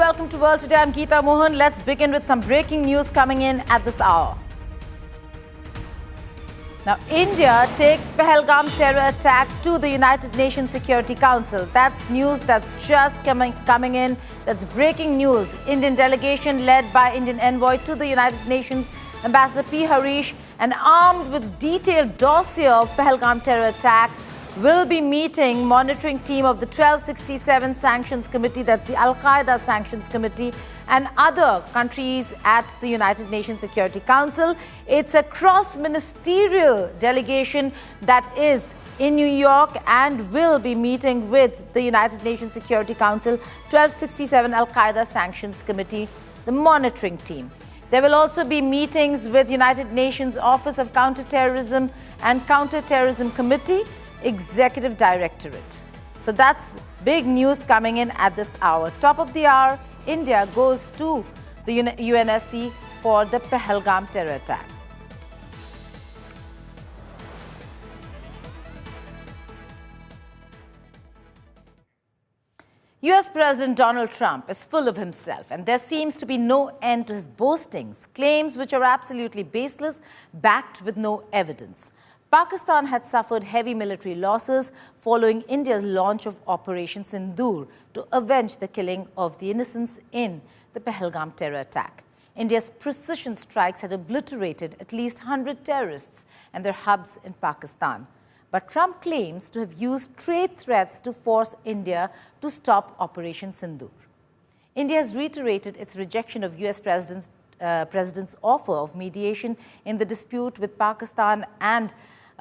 welcome to World Today. I'm Geeta Mohan. Let's begin with some breaking news coming in at this hour. Now, India takes Pahalgam terror attack to the United Nations Security Council. That's news that's just coming in. That's breaking news. Indian delegation led by Indian envoy to the United Nations, Ambassador P. Harish, and armed with detailed dossier of Pahalgam terror attack, will be meeting monitoring team of the 1267 Sanctions Committee, that's the Al-Qaeda Sanctions Committee, and other countries at the United Nations Security Council. It's a cross-ministerial delegation that is in New York and will be meeting with the United Nations Security Council 1267 Al-Qaeda Sanctions Committee, the monitoring team. There will also be meetings with United Nations Office of Counterterrorism and Counterterrorism Committee, Executive Directorate. So that's big news coming in at this hour. Top of the hour, India goes to the UNSC for the Pahalgam terror attack. US President Donald Trump is full of himself, and there seems to be no end to his boastings, claims which are absolutely baseless, backed with no evidence. Pakistan had suffered heavy military losses following India's launch of Operation Sindhu to avenge the killing of the innocents in the Pahalgam terror attack. India's precision strikes had obliterated at least 100 terrorists and their hubs in Pakistan. But Trump claims to have used trade threats to force India to stop Operation Sindhu. India has reiterated its rejection of US President's offer of mediation in the dispute with Pakistan and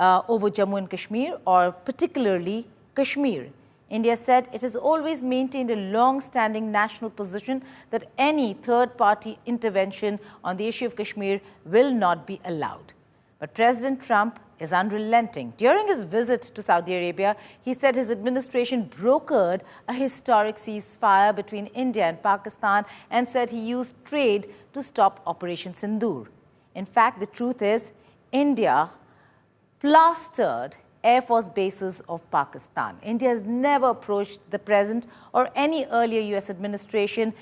over Jammu and Kashmir, or particularly Kashmir. India said it has always maintained a long-standing national position that any third-party intervention on the issue of Kashmir will not be allowed. But President Trump is unrelenting. During his visit to Saudi Arabia, he said his administration brokered a historic ceasefire between India and Pakistan and said he used trade to stop Operation Sindhu. In fact, the truth is, India plastered Air Force bases of Pakistan. India has never approached the present or any earlier US administration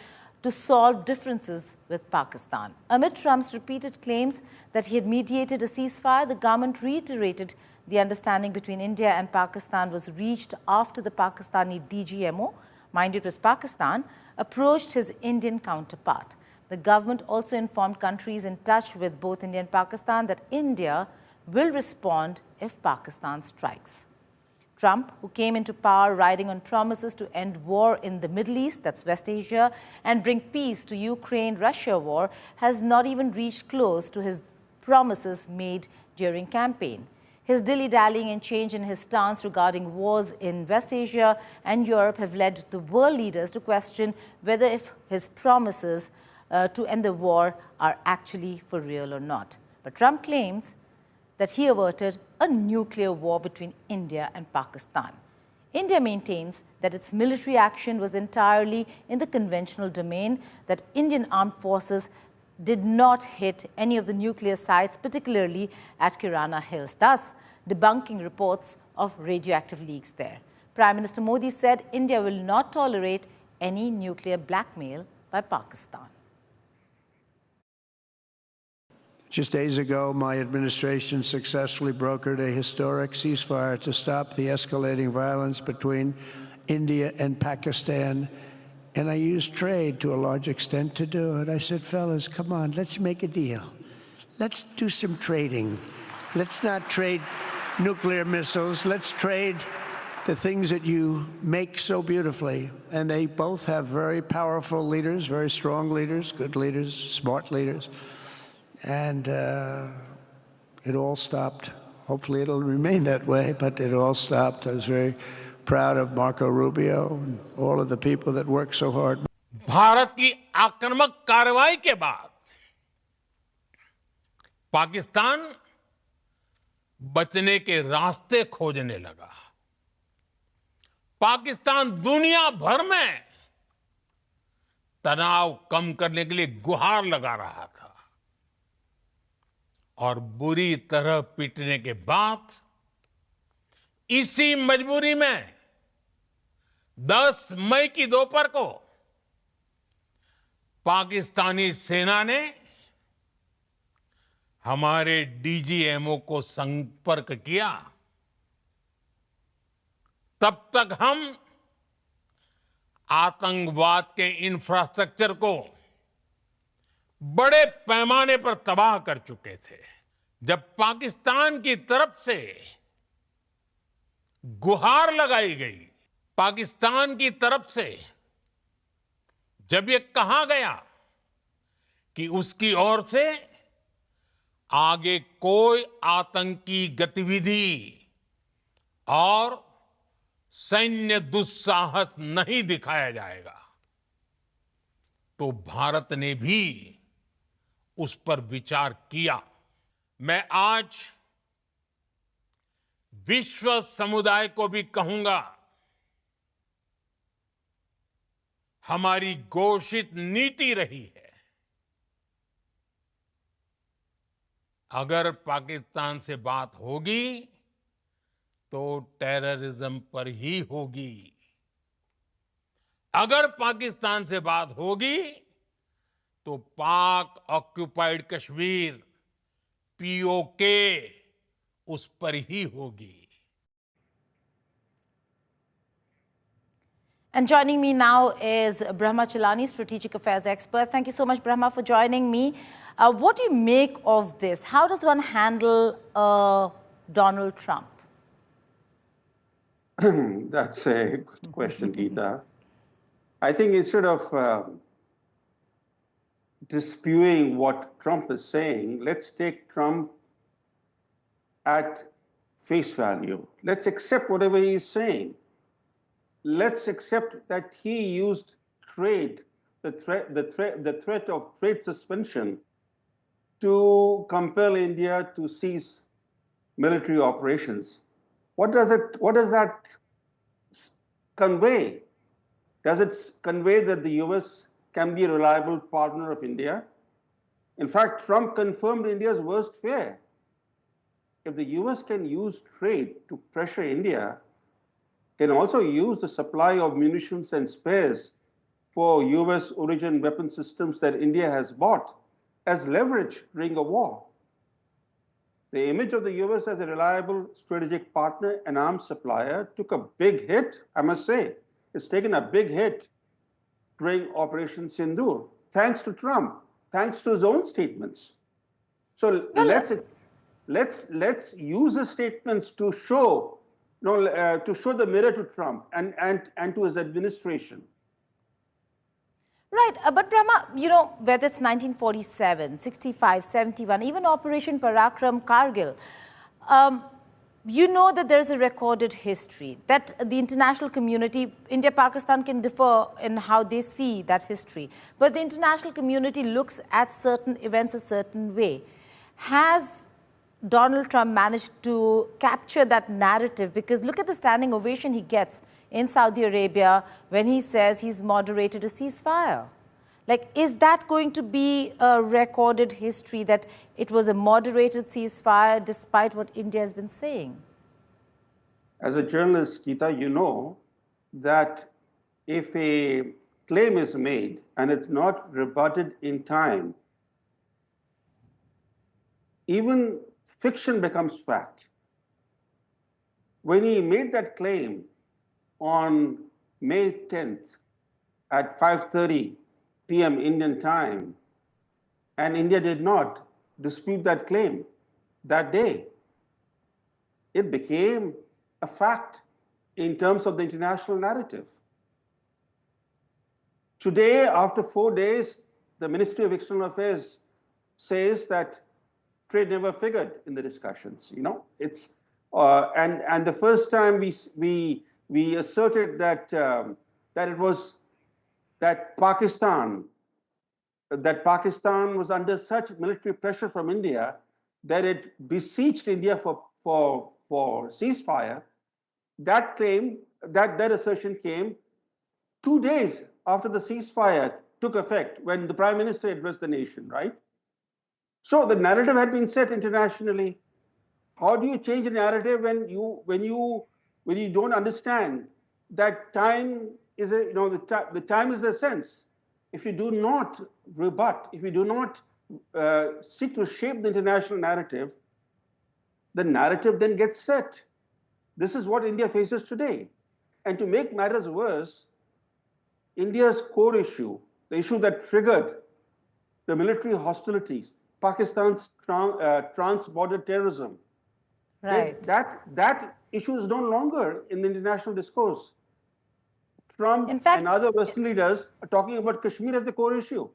to solve differences with Pakistan. Amid Trump's repeated claims that he had mediated a ceasefire, the government reiterated the understanding between India and Pakistan was reached after the Pakistani DGMO, mind you, it was Pakistan, approached his Indian counterpart. The government also informed countries in touch with both India and Pakistan that India will respond if Pakistan strikes. Trump, who came into power riding on promises to end war in the Middle East, that's West Asia, and bring peace to Ukraine-Russia war, has not even reached close to his promises made during campaign. His dilly-dallying and change in his stance regarding wars in West Asia and Europe have led the world leaders to question whether if his promises to end the war are actually for real or not. But Trump claims that he averted a nuclear war between India and Pakistan. India maintains that its military action was entirely in the conventional domain, that Indian armed forces did not hit any of the nuclear sites, particularly at Kirana Hills, thus debunking reports of radioactive leaks there. Prime Minister Modi said India will not tolerate any nuclear blackmail by Pakistan. Just days ago, my administration successfully brokered a historic ceasefire to stop the escalating violence between India and Pakistan. And I used trade to a large extent to do it. I said, fellas, come on, let's make a deal. Let's do some trading. Let's not trade nuclear missiles. Let's trade the things that you make so beautifully. And they both have very powerful leaders, very strong leaders, good leaders, smart leaders. And it all stopped. Hopefully it'll remain that way, but it all stopped. I was very proud of Marco Rubio and all of the people that worked so hard. Bharat की आक्रामक कार्रवाई के बाद पाकिस्तान बचने के रास्ते खोजने लगा। पाकिस्तान दुनिया भर में तनाव कम करने के लिए गुहार लगा रहा था और बुरी तरह पीटने के बाद इसी मजबूरी में 10 मई की दोपहर को पाकिस्तानी सेना ने हमारे डीजीएमओ को संपर्क किया, तब तक हम आतंकवाद के इंफ्रास्ट्रक्चर को बड़े पैमाने पर तबाह कर चुके थे। जब पाकिस्तान की तरफ से गुहार लगाई गई, पाकिस्तान की तरफ से जब ये कहा गया कि उसकी ओर से आगे कोई आतंकी गतिविधि और सैन्य दुस्साहस नहीं दिखाया जाएगा, तो भारत ने भी उस पर विचार किया। मैं आज विश्व समुदाय को भी कहूंगा, हमारी घोषित नीति रही है, अगर पाकिस्तान से बात होगी तो टेररिज्म पर ही होगी। अगर पाकिस्तान से बात होगी तो पाक ऑक्युपाइड कश्मीर पीओके उस पर ही होगी। And joining me now is Brahma Chilani, strategic affairs expert. Thank you so much, Brahma, for joining me. What do you make of this? How does one handle Donald Trump? That's a good question, Geeta. I think instead of disputing what Trump is saying, let's take Trump at face value. Let's accept whatever he is saying. Let's accept that he used trade, the threat of trade suspension to compel India to cease military operations. What does that convey? Does it convey that the US can be a reliable partner of India? In fact, Trump confirmed India's worst fear. If the US can use trade to pressure India, can also use the supply of munitions and spares for US origin weapon systems that India has bought as leverage during a war. The image of the US as a reliable strategic partner and arms supplier took a big hit, I must say. It's taken a big hit during Operation Sindhu, thanks to Trump, thanks to his own statements. So let's use his statements to show the mirror to Trump and to his administration. Right, but Brahma, whether it's 1947, 65, 71, even Operation Parakram Kargil, that there's a recorded history, that the international community, India, Pakistan can differ in how they see that history, but the international community looks at certain events a certain way. Has Donald Trump managed to capture that narrative? Because look at the standing ovation he gets in Saudi Arabia when he says he's moderated a ceasefire. Like, is that going to be a recorded history that it was a moderated ceasefire despite what India has been saying? As a journalist, Geeta, you know that if a claim is made and it's not rebutted in time, even fiction becomes fact. When he made that claim on May 10th at 5:30 p.m. Indian time, and India did not dispute that claim that day, it became a fact in terms of the international narrative. Today, after 4 days, the Ministry of External Affairs says that trade never figured in the discussions. It's and the first time we asserted that it was that Pakistan was under such military pressure from India that it beseeched India for ceasefire. That claim, that assertion came 2 days after the ceasefire took effect, when the Prime Minister addressed the nation, right? So the narrative had been set internationally. How do you change a narrative when you don't understand that time is the time is the essence? if you do not rebut, if you do not seek to shape the international narrative, the narrative then gets set. This is what India faces today. And to make matters worse, India's core issue, the issue that triggered the military hostilities, Pakistan's trans-border terrorism, Right. that issue is no longer in the international discourse. Trump In fact, and other Western leaders are talking about Kashmir as the core issue.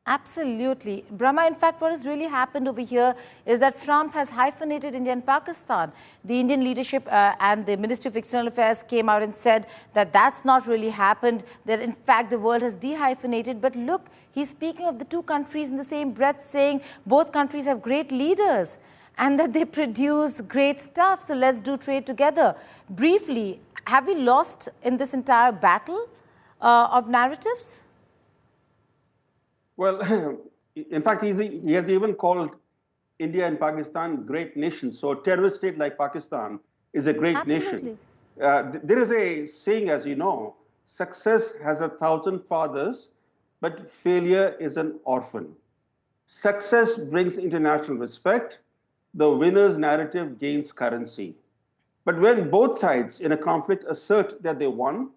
Absolutely. Brahma, in fact, what has really happened over here is that Trump has hyphenated India and Pakistan. The Indian leadership and the Ministry of External Affairs came out and said that that's not really happened, that in fact the world has dehyphenated. But look, he's speaking of the two countries in the same breath, saying both countries have great leaders and that they produce great stuff, so let's do trade together. Briefly, have we lost in this entire battle of narratives? Well, in fact, he has even called India and Pakistan great nations. So a terrorist state like Pakistan is a great nation. There is a saying, as you know, success has 1,000 fathers, but failure is an orphan. Success brings international respect. The winner's narrative gains currency. But when both sides in a conflict assert that they won,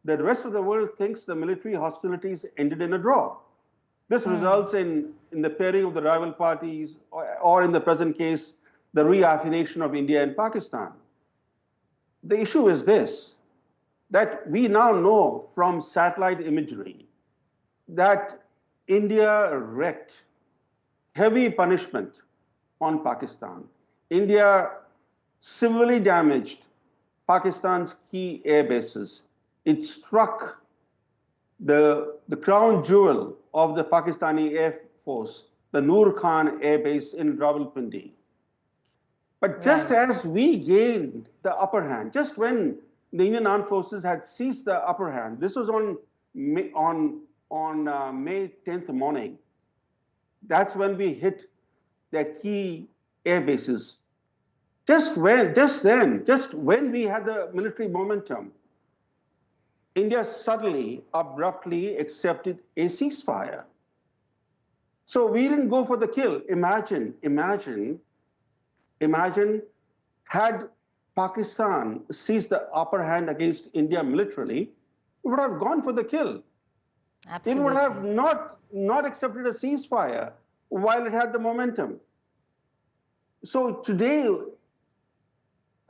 the rest of the world thinks the military hostilities ended in a draw. This results in the pairing of the rival parties, or in the present case, the reaffirmation of India and Pakistan. The issue is this, that we now know from satellite imagery that India wreaked heavy punishment on Pakistan. India severely damaged Pakistan's key air bases. It struck the crown jewel of the Pakistani Air Force, the Noor Khan Air Base in Rawalpindi. But just as we gained the upper hand, just when the Indian Armed Forces had seized the upper hand, this was on May 10th morning, that's when we hit their key air bases. Just when we had the military momentum, India suddenly, abruptly accepted a ceasefire. So we didn't go for the kill. Imagine, had Pakistan seized the upper hand against India militarily, it would have gone for the kill. Absolutely. It would have not accepted a ceasefire while it had the momentum. So today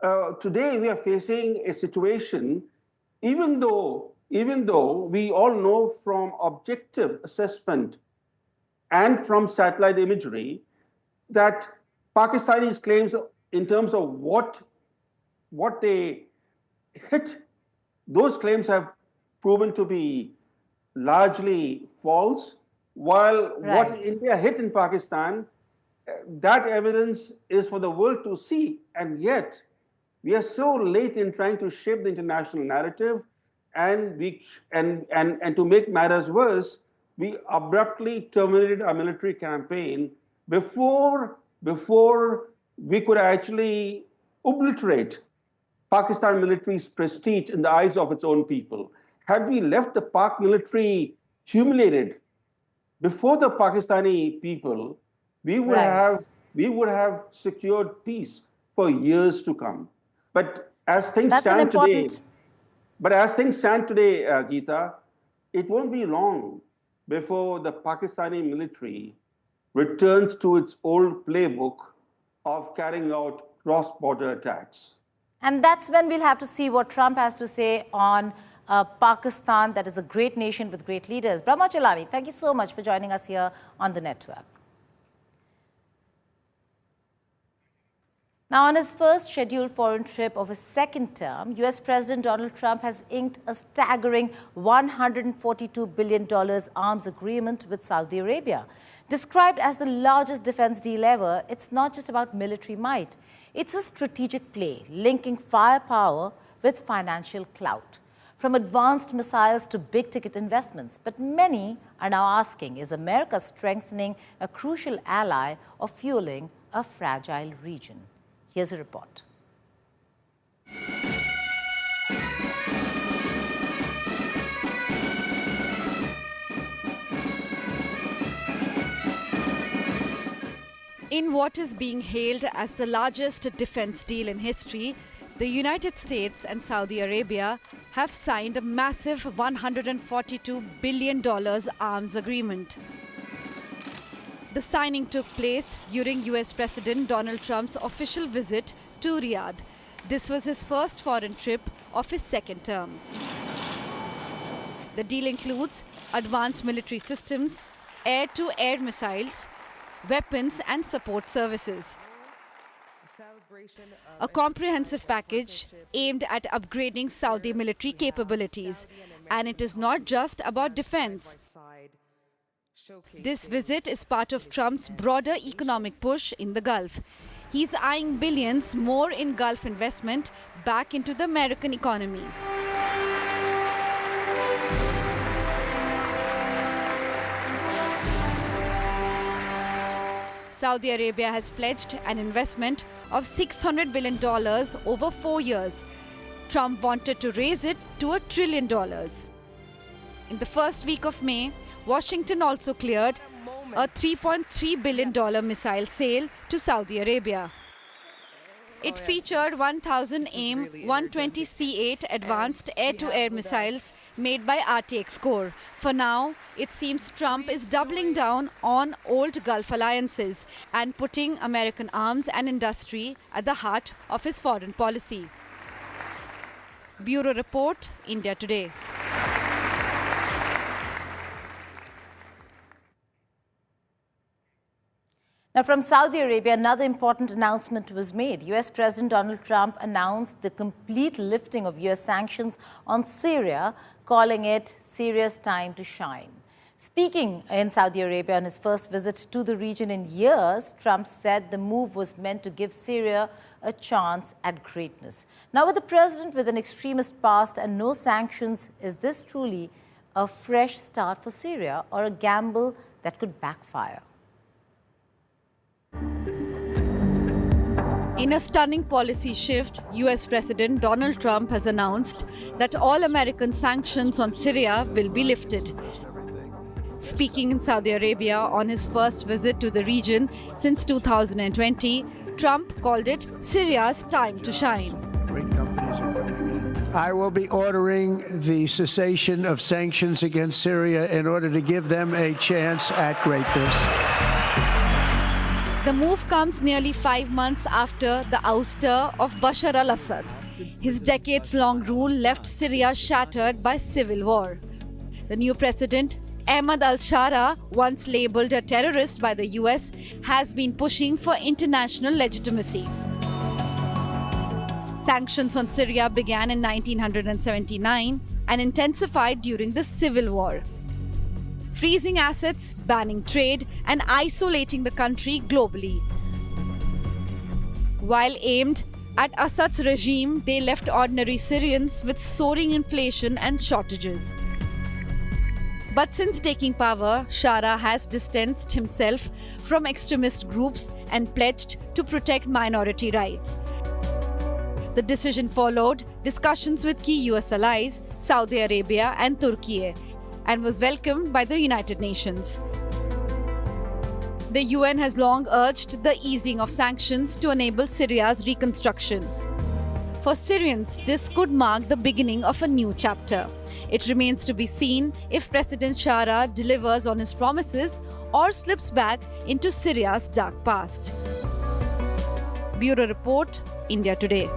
we are facing a situation, even though we all know from objective assessment and from satellite imagery that Pakistanis' claims in terms of what they hit, those claims have proven to be largely false, while what India hit in Pakistan, that evidence is for the world to see. And yet, we are so late in trying to shape the international narrative, and to make matters worse, we abruptly terminated our military campaign before we could actually obliterate Pakistan military's prestige in the eyes of its own people. Had we left the Pak military humiliated before the Pakistani people, we would have secured peace for years to come. But as things stand today, Geeta, it won't be long before the Pakistani military returns to its old playbook of carrying out cross-border attacks. And that's when we'll have to see what Trump has to say on Pakistan, that is a great nation with great leaders. Brahma Chelani, thank you so much for joining us here on the network. Now, on his first scheduled foreign trip of his second term, US President Donald Trump has inked a staggering $142 billion arms agreement with Saudi Arabia. Described as the largest defense deal ever, it's not just about military might. It's a strategic play linking firepower with financial clout. From advanced missiles to big-ticket investments. But many are now asking, is America strengthening a crucial ally or fueling a fragile region? Here's a report. In what is being hailed as the largest defense deal in history, the United States and Saudi Arabia have signed a massive $142 billion arms agreement. The signing took place during US President Donald Trump's official visit to Riyadh. This was his first foreign trip of his second term. The deal includes advanced military systems, air-to-air missiles, weapons and support services. A comprehensive package aimed at upgrading Saudi military capabilities. And it is not just about defense. This visit is part of Trump's broader economic push in the Gulf. He's eyeing billions more in Gulf investment back into the American economy. Saudi Arabia has pledged an investment of $600 billion over 4 years. Trump wanted to raise it to $1 trillion. In the first week of May, Washington also cleared a $3.3 billion missile sale to Saudi Arabia. It featured 1,000 AIM-120C8 advanced air-to-air missiles made by RTX Corps. For now, it seems Trump is doubling down on old Gulf alliances and putting American arms and industry at the heart of his foreign policy. Bureau Report, India Today. Now, from Saudi Arabia, another important announcement was made. US President Donald Trump announced the complete lifting of US sanctions on Syria, calling it Syria's time to shine. Speaking in Saudi Arabia on his first visit to the region in years, Trump said the move was meant to give Syria a chance at greatness. Now, with the president with an extremist past and no sanctions, is this truly a fresh start for Syria or a gamble that could backfire? In a stunning policy shift, US President Donald Trump has announced that all American sanctions on Syria will be lifted. Speaking in Saudi Arabia on his first visit to the region since 2020, Trump called it Syria's time to shine. Great companies are coming in. I will be ordering the cessation of sanctions against Syria in order to give them a chance at greatness. The move comes nearly 5 months after the ouster of Bashar al-Assad. His decades-long rule left Syria shattered by civil war. The new president, Ahmad al-Shara, once labeled a terrorist by the US, has been pushing for international legitimacy. Sanctions on Syria began in 1979 and intensified during the civil war, freezing assets, banning trade, and isolating the country globally. While aimed at Assad's regime, they left ordinary Syrians with soaring inflation and shortages. But since taking power, Shara has distanced himself from extremist groups and pledged to protect minority rights. The decision followed discussions with key US allies, Saudi Arabia and Turkey, and was welcomed by the United Nations. The UN has long urged the easing of sanctions to enable Syria's reconstruction. For Syrians, this could mark the beginning of a new chapter. It remains to be seen if President Shara delivers on his promises or slips back into Syria's dark past. Bureau Report, India Today.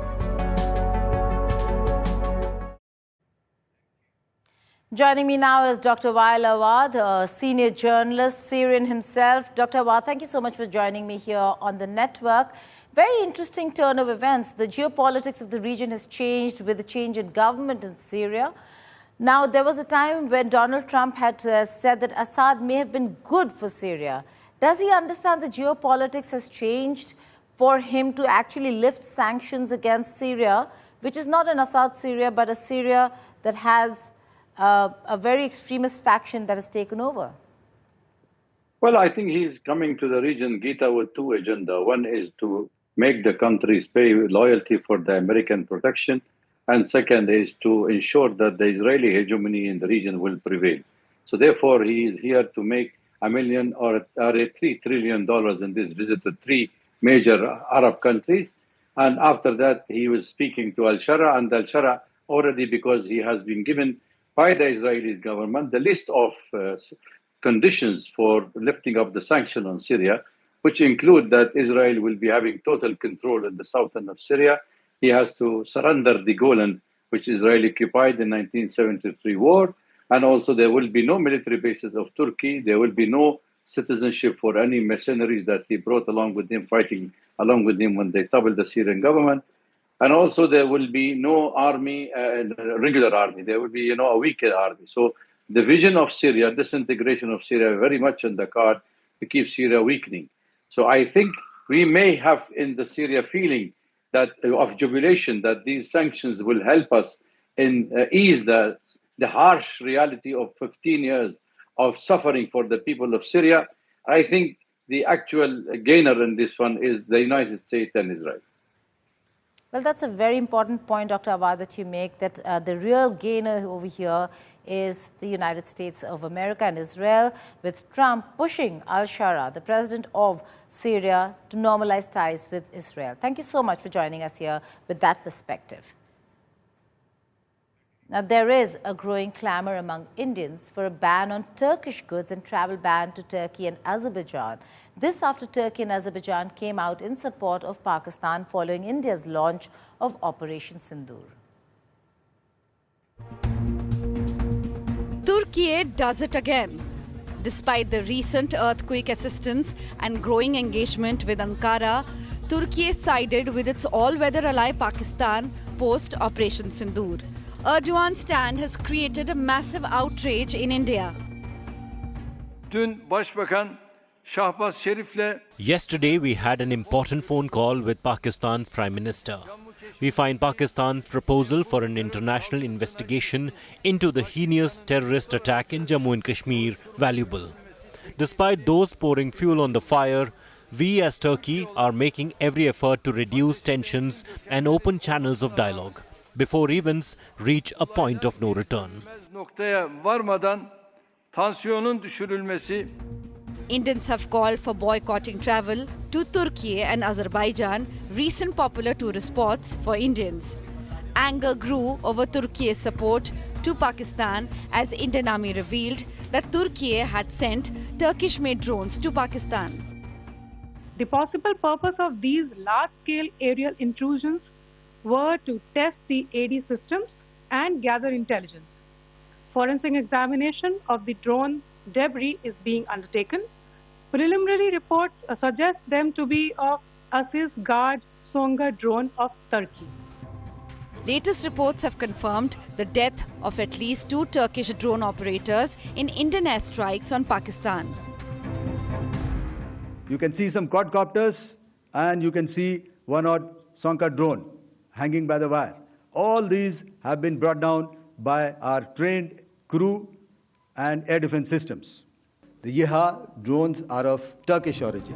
Joining me now is Dr. Wael Awad, a senior journalist, Syrian himself. Dr. Awad, thank you so much for joining me here on the network. Very interesting turn of events. The geopolitics of the region has changed with the change in government in Syria. Now, there was a time when Donald Trump had said that Assad may have been good for Syria. Does he understand the geopolitics has changed for him to actually lift sanctions against Syria, which is not an Assad Syria, but a Syria that has a very extremist faction that has taken over? Well, I think he's coming to the region, Gita, with two agendas. One is to make the countries pay loyalty for the American protection. And second is to ensure that the Israeli hegemony in the region will prevail. So therefore, he is here to make $3 trillion in this visit to 3 major Arab countries. And after that, he was speaking to Al-Shara, and Al-Shara already, because he has been given by the Israeli government the list of conditions for lifting up the sanction on Syria, which include that Israel will be having total control in the southern of Syria. He has to surrender the Golan, which Israel occupied in 1973 war. And also there will be no military bases of Turkey. There will be no citizenship for any mercenaries that he brought along with him, fighting along with him when they toppled the Syrian government. And also there will be no army, regular army. There will be, a weaker army. So the vision of Syria, disintegration of Syria, very much on the card to keep Syria weakening. So I think we may have in the Syria feeling that of jubilation that these sanctions will help us in ease the harsh reality of 15 years of suffering for the people of Syria. I think the actual gainer in this one is the United States and Israel. Well, that's a very important point, Dr. Awad, that you make, that the real gainer over here is the United States of America and Israel, with Trump pushing al-Shara, the president of Syria, to normalize ties with Israel. Thank you so much for joining us here with that perspective. Now, there is a growing clamor among Indians for a ban on Turkish goods and travel ban to Turkey and Azerbaijan. This after Turkey and Azerbaijan came out in support of Pakistan following India's launch of Operation Sindhu. Turkey does it again. Despite the recent earthquake assistance and growing engagement with Ankara, Turkey sided with its all-weather ally Pakistan post Operation Sindhu. Erdogan's stand has created a massive outrage in India. Yesterday, we had an important phone call with Pakistan's Prime Minister. We find Pakistan's proposal for an international investigation into the heinous terrorist attack in Jammu and Kashmir valuable. Despite those pouring fuel on the fire, we as Turkey are making every effort to reduce tensions and open channels of dialogue before events reach a point of no return. Indians have called for boycotting travel to Turkey and Azerbaijan, recent popular tourist spots for Indians. Anger grew over Turkey's support to Pakistan as Indian Army revealed that Turkey had sent Turkish-made drones to Pakistan. The possible purpose of these large-scale aerial intrusions were to test the AD systems and gather intelligence. Forensic examination of the drone debris is being undertaken. Preliminary reports suggest them to be of Aziz Guard Songa drone of Turkey. Latest reports have confirmed the death of at least 2 Turkish drone operators in Indian airstrikes on Pakistan. You can see some quadcopters and you can see one odd Sonka drone hanging by the wire. All these have been brought down by our trained crew and air defense systems. The Yeha drones are of Turkish origin.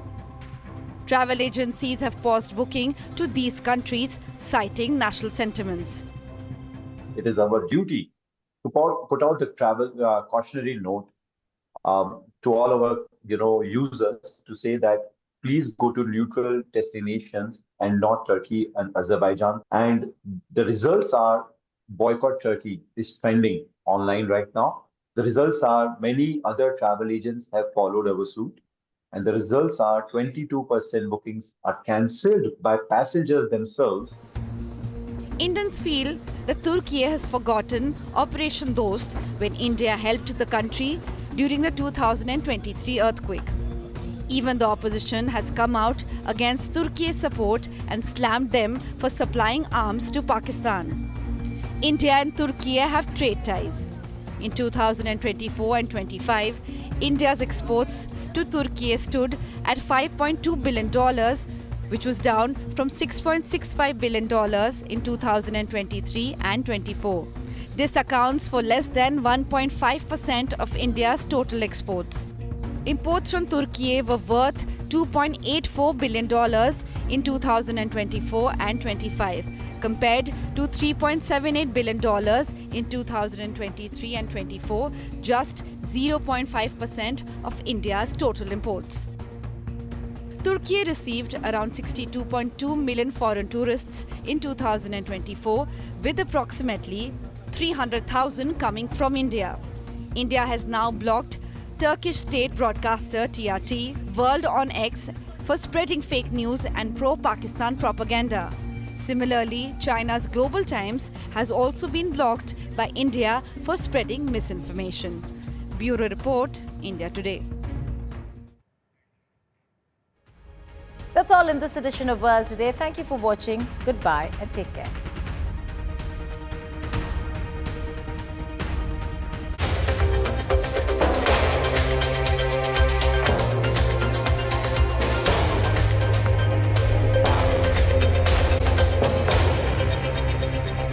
Travel agencies have paused booking to these countries, citing national sentiments. It is our duty to put out a travel cautionary note to all our users to say that please go to neutral destinations and not Turkey and Azerbaijan. And the results are boycott Turkey is trending online right now. The results are many other travel agents have followed our suit. And the results are 22% bookings are cancelled by passengers themselves. Indians feel that Turkey has forgotten Operation Dost when India helped the country during the 2023 earthquake. Even the opposition has come out against Turkey's support and slammed them for supplying arms to Pakistan. India and Turkey have trade ties. In 2024 and 25, India's exports to Turkey stood at $5.2 billion, which was down from $6.65 billion in 2023 and 24. This accounts for less than 1.5% of India's total exports. Imports from Turkey were worth $2.84 billion in 2024 and 25, compared to $3.78 billion in 2023 and 24, just 0.5% of India's total imports. Turkey received around 62.2 million foreign tourists in 2024, with approximately 300,000 coming from India. India has now blocked Turkish state broadcaster TRT World on X for spreading fake news and pro-Pakistan propaganda. Similarly, China's Global Times has also been blocked by India for spreading misinformation. Bureau Report, India Today. That's all in this edition of World Today. Thank you for watching. Goodbye and take care.